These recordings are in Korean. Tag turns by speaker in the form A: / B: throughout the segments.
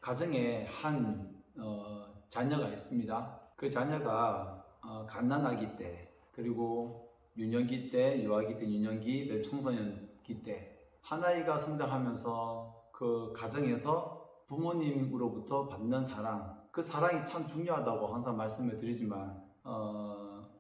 A: 가정에 한 자녀가 있습니다. 그 자녀가 갓난아기 때, 그리고 유년기 때, 유아기 때, 유년기, 청소년기 때 한 아이가 성장하면서 그 가정에서 부모님으로부터 받는 사랑, 그 사랑이 참 중요하다고 항상 말씀을 드리지만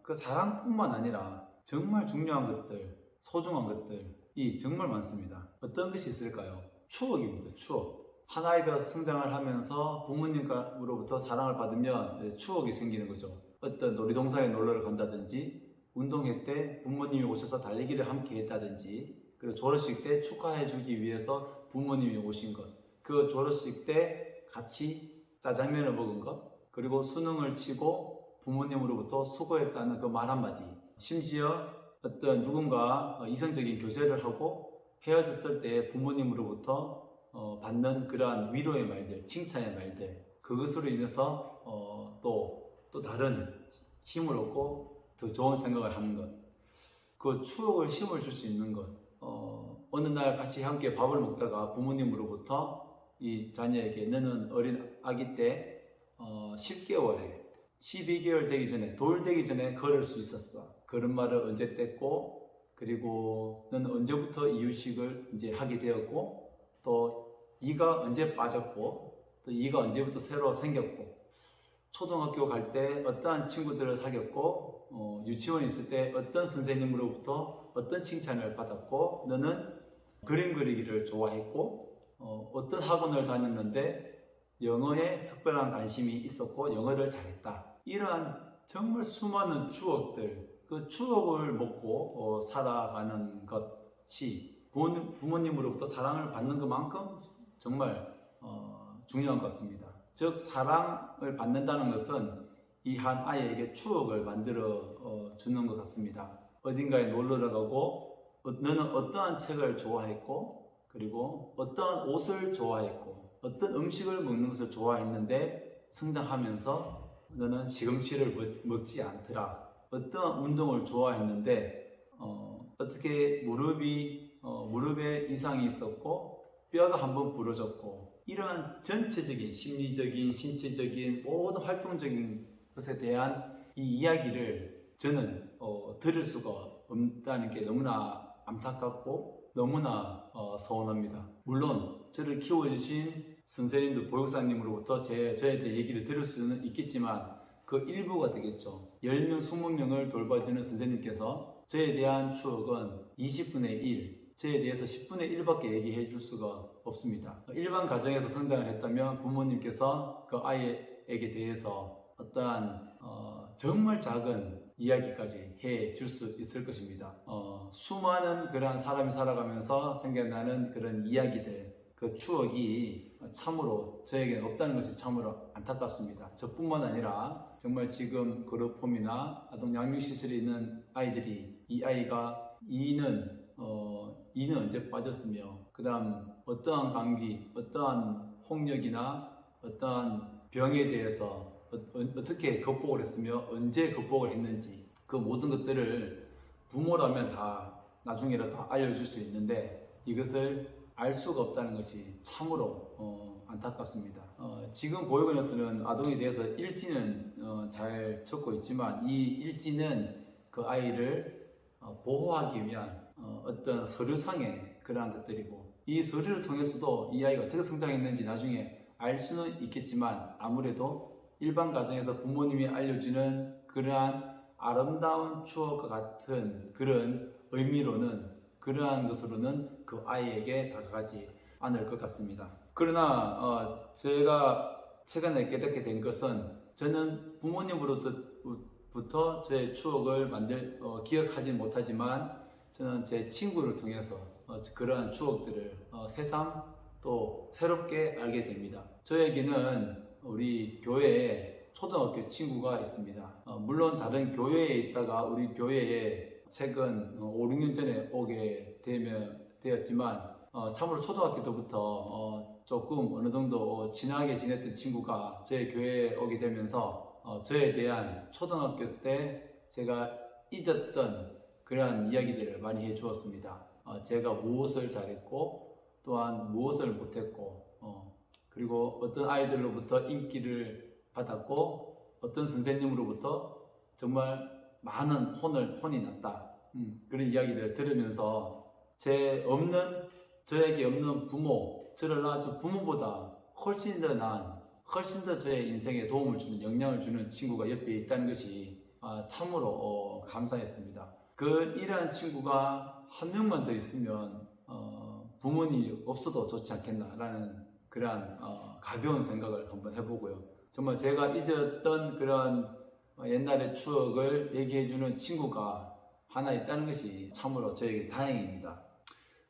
A: 그 사랑뿐만 아니라 정말 중요한 것들, 소중한 것들이 정말 많습니다. 어떤 것이 있을까요? 추억입니다. 추억. 한 아이가 성장을 하면서 부모님으로부터 사랑을 받으면 추억이 생기는 거죠. 어떤 놀이동산에 놀러를 간다든지, 운동회 때 부모님이 오셔서 달리기를 함께 했다든지, 그리고 졸업식 때 축하해 주기 위해서 부모님이 오신 것, 그 졸업식 때 같이 짜장면을 먹은 것, 그리고 수능을 치고 부모님으로부터 수고했다는 그 말 한마디, 심지어 어떤 누군가 이성적인 교제를 하고 헤어졌을 때 부모님으로부터 받는 그러한 위로의 말들, 칭찬의 말들, 그것으로 인해서 또 다른 힘을 얻고 더 좋은 생각을 하는 것, 그 추억을 힘을 줄 수 있는 것. 어느 날 같이 함께 밥을 먹다가 부모님으로부터 이 자녀에게 너는 어린 아기 때 10개월에 12개월 되기 전에, 돌 되기 전에 걸을 수 있었어. 걸음마를 언제 뗐고, 그리고 너는 언제부터 이유식을 이제 하게 되었고, 또 이가 언제 빠졌고, 또 이가 언제부터 새로 생겼고, 초등학교 갈 때 어떠한 친구들을 사귀었고, 유치원에 있을 때 어떤 선생님으로부터 어떤 칭찬을 받았고, 너는 그림 그리기를 좋아했고, 어떤 학원을 다녔는데 영어에 특별한 관심이 있었고 영어를 잘했다. 이러한 정말 수많은 추억들, 그 추억을 먹고 살아가는 것이 부모님으로부터 사랑을 받는 것만큼 정말 중요한 것 같습니다. 즉 사랑을 받는다는 것은 이 한 아이에게 추억을 만들어 주는 것 같습니다. 어딘가에 놀러 가고 너는 어떠한 책을 좋아했고, 그리고 어떠한 옷을 좋아했고, 어떤 음식을 먹는 것을 좋아했는데 성장하면서 너는 시금치를 먹지 않더라. 어떠한 운동을 좋아했는데 어떻게 무릎에 이상이 있었고 뼈가 한번 부러졌고, 이러한 전체적인 심리적인, 신체적인 모든 활동적인 것에 대한 이 이야기를 저는 들을 수가 없다는 게 너무나 안타깝고 너무나 서운합니다. 물론 저를 키워주신 선생님들, 보육사님으로부터 저에 대해 얘기를 들을 수는 있겠지만 그 일부가 되겠죠. 10명, 20명을 돌봐주는 선생님께서 저에 대한 추억은 20분의 1, 저에 대해서 10분의 1밖에 얘기해 줄 수가 없습니다. 일반 가정에서 성장을 했다면 부모님께서 그 아이에게 대해서 어떠한 정말 작은 이야기까지 해 줄 수 있을 것입니다. 수많은 그러한 사람이 살아가면서 생겨나는 그런 이야기들, 그 추억이 참으로 저에게는 없다는 것이 참으로 안타깝습니다. 저뿐만 아니라 정말 지금 그룹홈이나 아동 양육시설에 있는 아이들이, 이 아이가 이는 언제 빠졌으며, 그 다음 어떠한 감기, 어떠한 홍역이나 어떠한 병에 대해서 어떻게 극복을 했으며 언제 극복을 했는지, 그 모든 것들을 부모라면 다 나중에라도 다 알려줄 수 있는데 이것을 알 수가 없다는 것이 참으로 안타깝습니다. 지금 보육원에서는 아동에 대해서 일지는 잘 적고 있지만 이 일지는 그 아이를 보호하기 위한 어떤 서류상의 그러한 것들이고, 이 서류를 통해서도 이 아이가 어떻게 성장했는지 나중에 알 수는 있겠지만 아무래도 일반 가정에서 부모님이 알려주는 그러한 아름다운 추억과 같은 그런 의미로는, 그러한 것으로는 그 아이에게 다가가지 않을 것 같습니다. 그러나 제가 최근에 깨닫게 된 것은, 저는 부모님으로부터 제 추억을 기억하지 못하지만 저는 제 친구를 통해서 그러한 추억들을 새삼 또 새롭게 알게 됩니다. 저에게는 우리 교회에 초등학교 친구가 있습니다. 물론 다른 교회에 있다가 우리 교회에 최근 5, 6년 전에 오게 되었지만 참으로 초등학교 때부터 조금 어느 정도 친하게 지냈던 친구가 제 교회에 오게 되면서 저에 대한 초등학교 때 제가 잊었던 그러한 이야기들을 많이 해주었습니다. 제가 무엇을 잘했고 또한 무엇을 못했고 그리고 어떤 아이들로부터 인기를 받았고 어떤 선생님으로부터 정말 많은 혼이 났다. 그런 이야기들을 들으면서 저에게 없는 부모, 저를 낳아준 부모보다 훨씬 더 나은, 훨씬 더 저의 인생에 도움을 주는, 영향을 주는 친구가 옆에 있다는 것이 참으로 감사했습니다. 이러한 친구가 한 명만 더 있으면 부모님이 없어도 좋지 않겠나라는 그러한 가벼운 생각을 한번 해보고요. 정말 제가 잊었던 그런 옛날의 추억을 얘기해주는 친구가 하나 있다는 것이 참으로 저에게 다행입니다.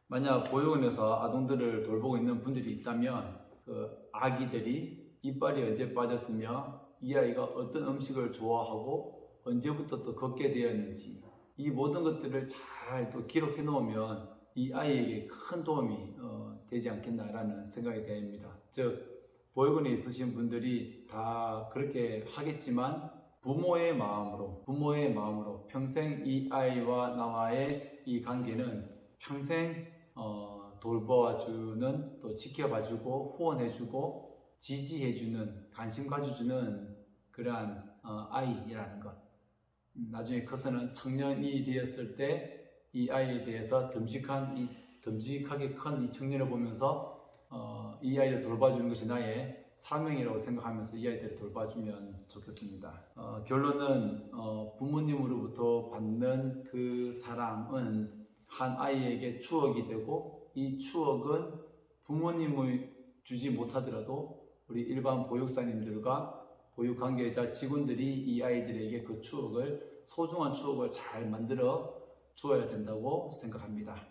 A: 만약 보육원에서 아동들을 돌보고 있는 분들이 있다면 그 아기들이 이빨이 언제 빠졌으며 이 아이가 어떤 음식을 좋아하고 언제부터 또 걷게 되었는지 이 모든 것들을 잘 또 기록해 놓으면 이 아이에게 큰 도움이 되지 않겠나라는 생각이 됩니다. 즉 보육원에 있으신 분들이 다 그렇게 하겠지만 부모의 마음으로 평생 이 아이와 나와의 이 관계는 평생 돌봐주는, 또 지켜봐주고 후원해주고 지지해주는, 관심 가져주는 그러한 아이라는 것. 나중에 커서는 청년이 되었을 때 이 아이에 대해서 듬직하게 큰 이 청년을 보면서 이 아이를 돌봐주는 것이 나의 사명이라고 생각하면서 이 아이들을 돌봐주면 좋겠습니다. 결론은 부모님으로부터 받는 그 사랑은 한 아이에게 추억이 되고 이 추억은 부모님을 주지 못하더라도 우리 일반 보육사님들과 보육관계자 직원들이 이 아이들에게 그 추억을, 소중한 추억을 잘 만들어 주어야 된다고 생각합니다.